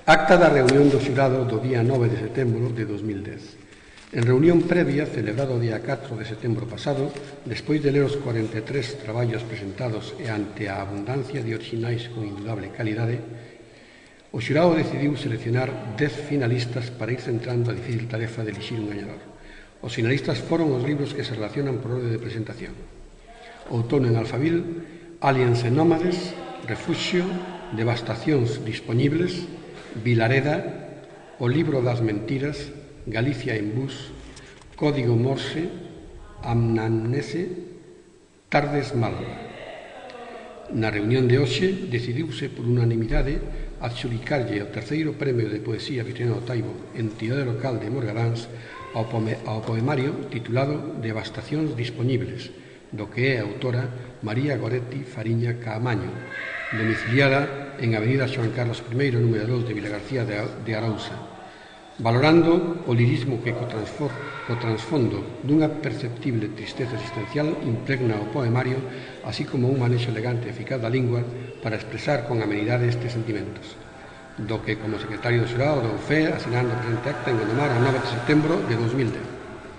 Acta da reunión do xurado do día 9 de setembro de 2010. En reunión previa, celebrada o día 4 de setembro pasado, despois de ler os 43 traballos presentados e ante a abundancia de orixinais con indudable calidade, o xurado decidiu seleccionar 10 finalistas para ir centrando a difícil tarefa de elixir un gañador. Os finalistas foron os libros que se relacionan por orde de presentación: Outono en Alfabil, Aliens e Nómades, Refuxio, Devastacións dispoñibles, Vilareda, O libro das mentiras, Galicia en bus, Código Morse, Amnamnese, Tardes Malva. Na reunión de hoxe decidiuse por unanimidade adxudicarlle o terceiro premio de poesía Victoriano Taibo, entidade local de Morgadáns, ao poemario titulado Devastacións dispoñibles, do que é autora María Goretti Fariña Caamaño, domiciliada en Avenida Xoán Carlos I, número 2 de Vilagarcía de Arousa, valorando o lirismo que co transfondo dunha perceptible tristeza existencial impregna o poemario, así como un manexo elegante e eficaz da lingua para expresar con amenidade estes sentimentos, do que como secretario do xurado dou fe asinando a presente acta en Gondomar a 9 de setembro de 2010.